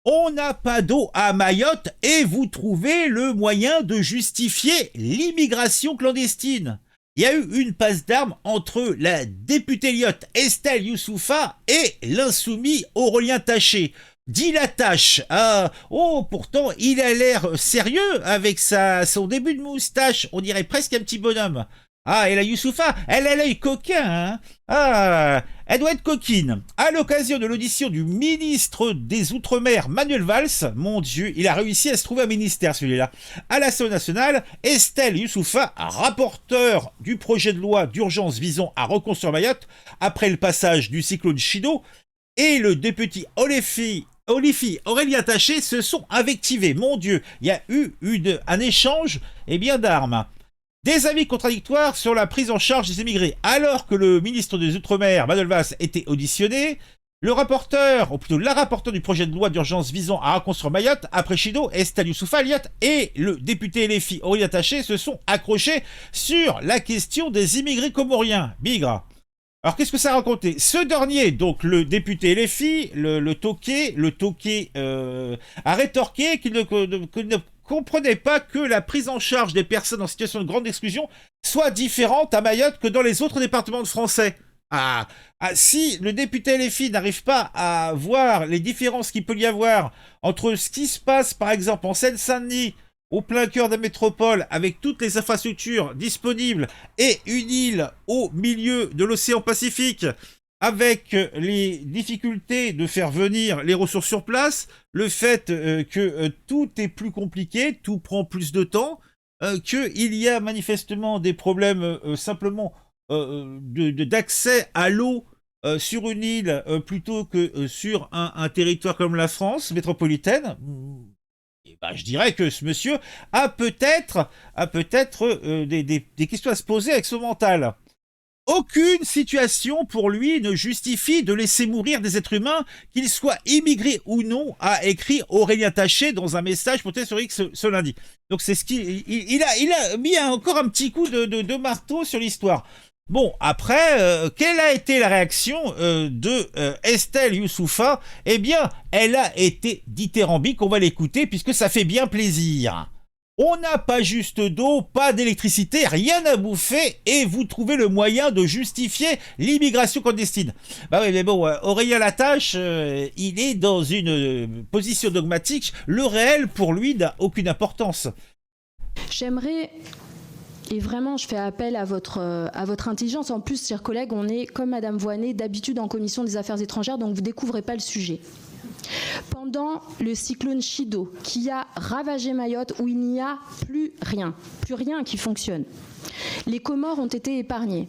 On n'a pas d'eau à Mayotte et vous trouvez le moyen de justifier l'immigration clandestine. Il y a eu une passe d'armes entre la députée lyotte Estelle Youssoufa et l'insoumis Aurélien Taché. Dit la tâche. Oh, pourtant, il a l'air sérieux avec son début de moustache. On dirait presque un petit bonhomme. Ah, et la Youssoufa, elle a l'œil coquin, hein. Ah, elle doit être coquine. À l'occasion de l'audition du ministre des Outre-mer, Manuel Valls, mon Dieu, il a réussi à se trouver un ministère, celui-là. À l'Assemblée nationale, Estelle Youssoufa, rapporteur du projet de loi d'urgence visant à reconstruire Mayotte, après le passage du cyclone Chido, et le député Olifi Aurélien Taché se sont invectivés. Mon Dieu, il y a eu un échange d'armes. Des avis contradictoires sur la prise en charge des émigrés. Alors que le ministre des Outre-mer, Manuel Valls, était auditionné, le rapporteur, ou plutôt la rapporteure du projet de loi d'urgence visant à reconstruire Mayotte, après Chido, Estelle Youssoufa Lyotte et le député LFI Aurélien Taché se sont accrochés sur la question des immigrés comoriens. Bigre. Alors qu'est-ce que ça a raconté? Ce dernier, donc le député LFI, le toqué, a rétorqué qu'il ne comprenait pas que la prise en charge des personnes en situation de grande exclusion soit différente à Mayotte que dans les autres départements de français. Si le député LFI n'arrive pas à voir les différences qu'il peut y avoir entre ce qui se passe par exemple en Seine-Saint-Denis, au plein cœur de la métropole, avec toutes les infrastructures disponibles, et une île au milieu de l'océan Pacifique, avec les difficultés de faire venir les ressources sur place, le fait que tout est plus compliqué, tout prend plus de temps, qu'il y a manifestement des problèmes simplement d'accès à l'eau sur une île plutôt que sur un territoire comme la France métropolitaine. Je dirais que ce monsieur a peut-être des questions à se poser avec son mental. Aucune situation pour lui ne justifie de laisser mourir des êtres humains, qu'ils soient immigrés ou non, a écrit Aurélien Taché dans un message porté sur X ce lundi. Donc c'est ce il a mis encore un petit coup de marteau sur l'histoire. Bon, après, quelle a été la réaction de Estelle Youssoufa? Eh bien, elle a été dithyrambique, on va l'écouter, puisque ça fait bien plaisir. On n'a pas juste d'eau, pas d'électricité, rien à bouffer, et vous trouvez le moyen de justifier l'immigration clandestine. Bah oui, mais bon, Aurélien Latache, il est dans une position dogmatique, le réel pour lui n'a aucune importance. J'aimerais... Et vraiment, je fais appel à votre intelligence. En plus, chers collègues, on est, comme Madame Voynet, d'habitude en commission des affaires étrangères, donc vous ne découvrez pas le sujet. Pendant le cyclone Chido, qui a ravagé Mayotte, où il n'y a plus rien qui fonctionne, les Comores ont été épargnés.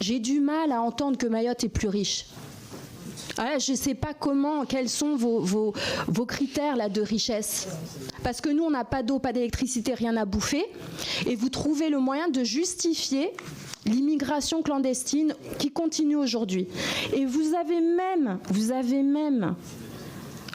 J'ai du mal à entendre que Mayotte est plus riche. Je ne sais pas quels sont vos critères là, de richesse. Parce que nous, on n'a pas d'eau, pas d'électricité, rien à bouffer. Et vous trouvez le moyen de justifier l'immigration clandestine qui continue aujourd'hui. Et vous avez même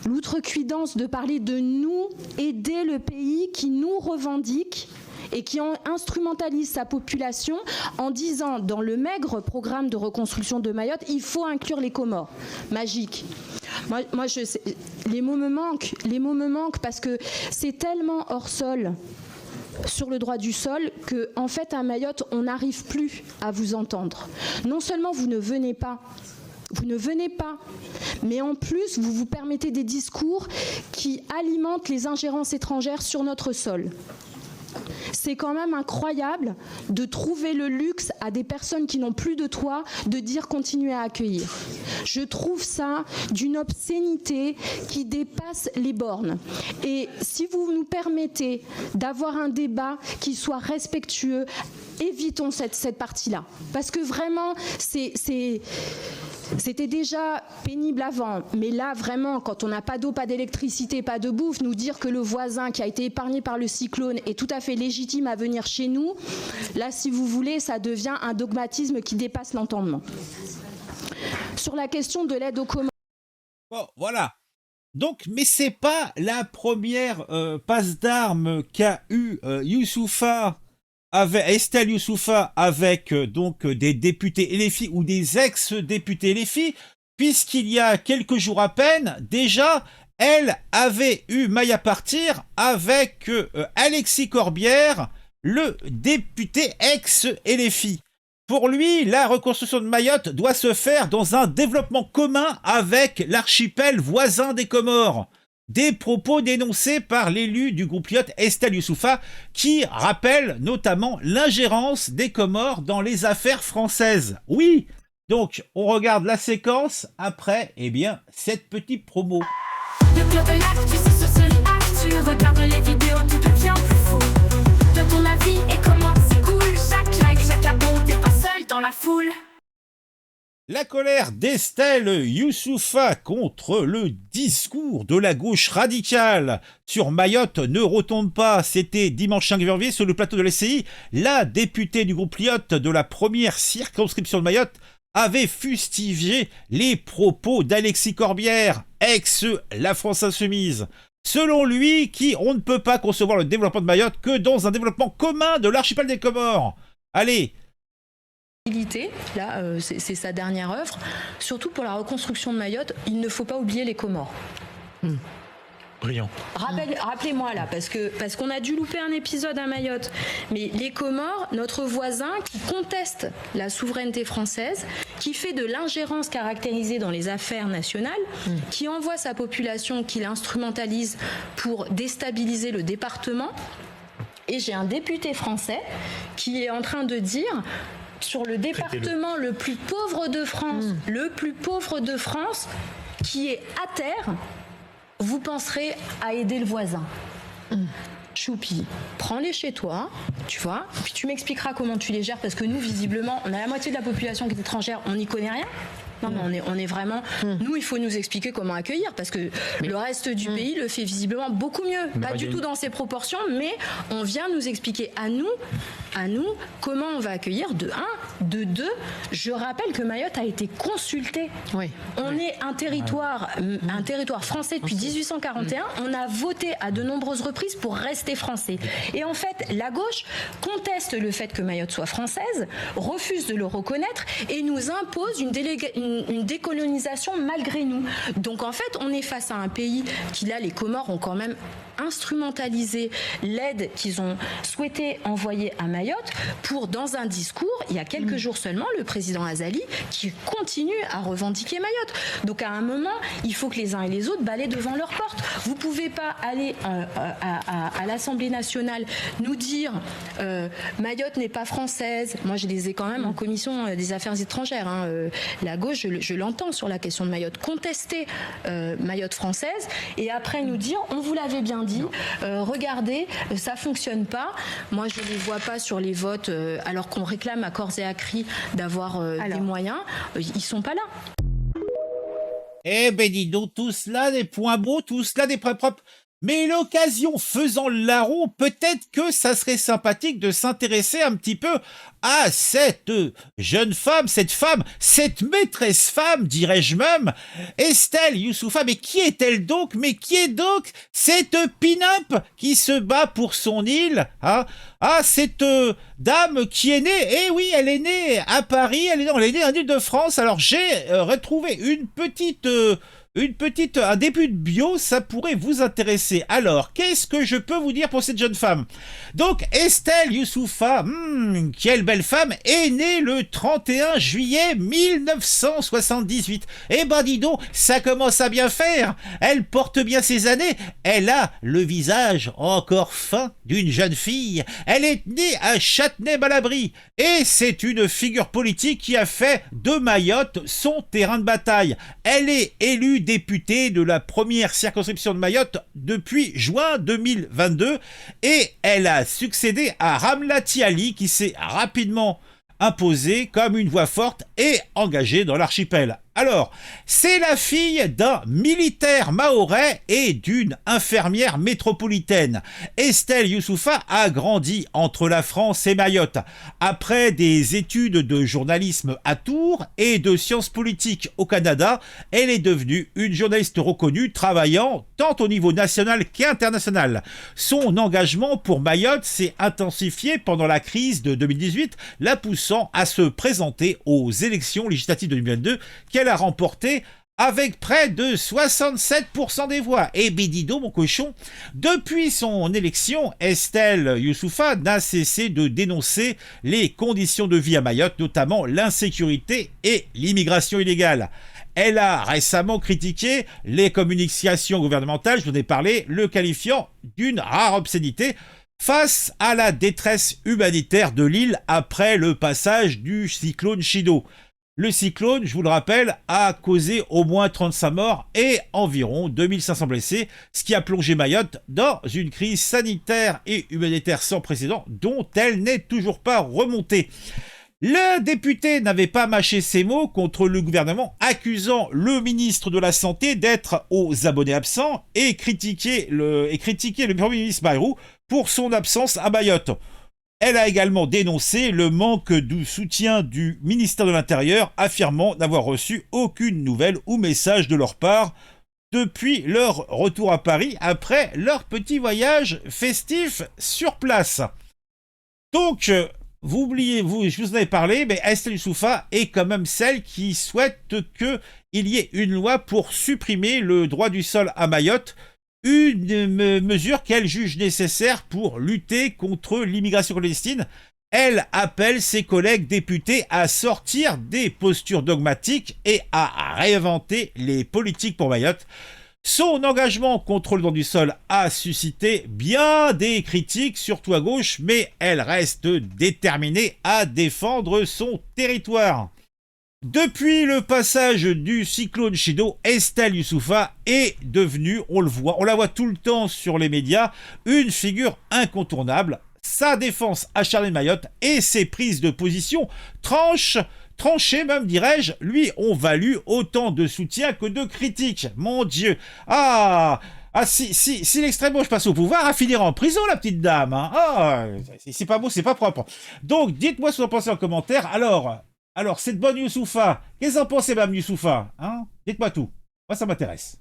l'outrecuidance de parler de nous aider le pays qui nous revendique et qui instrumentalise sa population en disant, dans le maigre programme de reconstruction de Mayotte, il faut inclure les Comores. Magique. Moi je sais, les mots me manquent parce que c'est tellement hors sol sur le droit du sol que, en fait, à Mayotte, on n'arrive plus à vous entendre. Non seulement vous ne venez pas, mais en plus, vous vous permettez des discours qui alimentent les ingérences étrangères sur notre sol. C'est quand même incroyable de trouver le luxe à des personnes qui n'ont plus de toit de dire continuer à accueillir. Je trouve ça d'une obscénité qui dépasse les bornes. Et si vous nous permettez d'avoir un débat qui soit respectueux, évitons cette partie-là. Parce que vraiment, c'était déjà pénible avant, mais là vraiment, quand on n'a pas d'eau, pas d'électricité, pas de bouffe, nous dire que le voisin qui a été épargné par le cyclone est tout à fait légitime à venir chez nous, là si vous voulez, ça devient un dogmatisme qui dépasse l'entendement. Sur la question de l'aide aux Comores. Bon, voilà. Donc, mais c'est pas la première passe d'armes qu'a eu Estelle Youssoufa avec des députés LFI ou des ex-députés LFI, puisqu'il y a quelques jours à peine, déjà, elle avait eu maille à partir avec Alexis Corbière, le député ex-LFI. Pour lui, la reconstruction de Mayotte doit se faire dans un développement commun avec l'archipel voisin des Comores. Des propos dénoncés par l'élu du groupe Lyotte, Estelle Youssouffa, qui rappelle notamment l'ingérence des Comores dans les affaires françaises. Oui, donc on regarde la séquence après, cette petite promo. Le club de l'actu, c'est sur tu regardes les vidéos, tout devient plus fou. De ton avis et comment c'est cool, chaque like, chaque abon, t'es pas seul dans la foule. La colère d'Estelle Youssouffa contre le discours de la gauche radicale sur Mayotte ne retombe pas. C'était dimanche 5 janvier sur le plateau de l'SCI. La députée du groupe Lyotte de la première circonscription de Mayotte avait fustigé les propos d'Alexis Corbière, ex-La France Insoumise. Selon lui, on ne peut pas concevoir le développement de Mayotte que dans un développement commun de l'archipel des Comores. Allez. Là, c'est sa dernière œuvre. Surtout pour la reconstruction de Mayotte, il ne faut pas oublier les Comores. Brillant. Rappelez-moi là, parce qu'on a dû louper un épisode à Mayotte. Mais les Comores, notre voisin qui conteste la souveraineté française, qui fait de l'ingérence caractérisée dans les affaires nationales, qui envoie sa population, qui l'instrumentalise pour déstabiliser le département. Et j'ai un député français qui est en train de dire... sur le département le plus pauvre de France, qui est à terre, vous penserez à aider le voisin. Choupi, prends-les chez toi, tu vois, puis tu m'expliqueras comment tu les gères, parce que nous, visiblement, on a la moitié de la population qui est étrangère, on n'y connaît rien. Non, mais on est vraiment... Nous, il faut nous expliquer comment accueillir, parce que le reste du pays le fait visiblement beaucoup mieux. Pas du tout dans ses proportions, mais on vient nous expliquer à nous, comment on va accueillir, de un. De deux, je rappelle que Mayotte a été consultée. On est un territoire français depuis 1841. On a voté à de nombreuses reprises pour rester français. Et en fait, la gauche conteste le fait que Mayotte soit française, refuse de le reconnaître et nous impose une décolonisation malgré nous. Donc en fait, on est face à un pays qui, là, les Comores ont quand même instrumentalisé l'aide qu'ils ont souhaité envoyer à Mayotte pour, dans un discours, il y a quelques jours seulement, le président Azali qui continue à revendiquer Mayotte. Donc à un moment, il faut que les uns et les autres balaient devant leur porte. Vous pouvez pas aller à l'Assemblée nationale nous dire Mayotte n'est pas française. Moi, je les ai quand même en commission des affaires étrangères. La gauche, je l'entends sur la question de Mayotte, contester Mayotte française et après nous dire on vous l'avait bien dit, regardez, ça fonctionne pas. Moi, je ne les vois pas sur les votes alors qu'on réclame à corps et à cri d'avoir des moyens. Ils sont pas là. Eh ben dis donc, tout cela des points beaux, tout cela des points propres. Mais l'occasion faisant le larron, peut-être que ça serait sympathique de s'intéresser un petit peu à cette jeune femme, cette maîtresse femme, dirais-je même, Estelle Youssouffa. Mais qui est-elle donc? Mais qui est donc cette pin-up qui se bat pour son île, hein? Cette dame qui est née, eh oui, elle est née à Paris, elle est née en Île-de-France. Alors j'ai retrouvé un début de bio, ça pourrait vous intéresser. Alors, qu'est-ce que je peux vous dire pour cette jeune femme? Donc, Estelle Youssouffa, quelle belle femme, est née le 31 juillet 1978. Eh ben dis donc, ça commence à bien faire. Elle porte bien ses années. Elle a le visage encore fin d'une jeune fille. Elle est née à Châtenay-Malabry. Et c'est une figure politique qui a fait de Mayotte son terrain de bataille. Elle est élue députée de la première circonscription de Mayotte depuis juin 2022 et elle a succédé à Ramlati Ali qui s'est rapidement imposée comme une voix forte et engagée dans l'archipel. Alors, c'est la fille d'un militaire mahorais et d'une infirmière métropolitaine. Estelle Youssouffa a grandi entre la France et Mayotte. Après des études de journalisme à Tours et de sciences politiques au Canada, elle est devenue une journaliste reconnue travaillant tant au niveau national qu'international. Son engagement pour Mayotte s'est intensifié pendant la crise de 2018, la poussant à se présenter aux élections législatives de 2022 qui qu'elle a remporté avec près de 67% des voix. Et Bédido, mon cochon, depuis son élection, Estelle Youssouffa n'a cessé de dénoncer les conditions de vie à Mayotte, notamment l'insécurité et l'immigration illégale. Elle a récemment critiqué les communications gouvernementales, je vous en ai parlé, le qualifiant d'une rare obscénité face à la détresse humanitaire de l'île après le passage du cyclone Chido. Le cyclone, je vous le rappelle, a causé au moins 35 morts et environ 2500 blessés, ce qui a plongé Mayotte dans une crise sanitaire et humanitaire sans précédent dont elle n'est toujours pas remontée. Le député n'avait pas mâché ses mots contre le gouvernement, accusant le ministre de la Santé d'être aux abonnés absents et critiquer le Premier ministre Bayrou pour son absence à Mayotte. Elle a également dénoncé le manque de soutien du ministère de l'Intérieur, affirmant n'avoir reçu aucune nouvelle ou message de leur part depuis leur retour à Paris après leur petit voyage festif sur place. Donc, je vous en avais parlé, mais Estelle Youssouffa est quand même celle qui souhaite qu'il y ait une loi pour supprimer le droit du sol à Mayotte, une mesure qu'elle juge nécessaire pour lutter contre l'immigration clandestine. Elle appelle ses collègues députés à sortir des postures dogmatiques et à réinventer les politiques pour Mayotte. Son engagement contre le droit du sol a suscité bien des critiques, surtout à gauche, mais elle reste déterminée à défendre son territoire. Depuis le passage du cyclone Chido, Estelle Youssouffa est devenue, on la voit tout le temps sur les médias, une figure incontournable. Sa défense acharnée de Mayotte et ses prises de position tranchées même dirais-je, lui ont valu autant de soutien que de critiques. Mon Dieu. Si l'extrême gauche passe au pouvoir, elle finira en prison, la petite dame. C'est pas beau, c'est pas propre. Donc, dites-moi ce que vous en pensez en commentaire. Alors, cette bonne Youssouffa, qu'est-ce que vous en pensez, Mme Youssouffa, hein? Dites-moi tout. Moi, ça m'intéresse.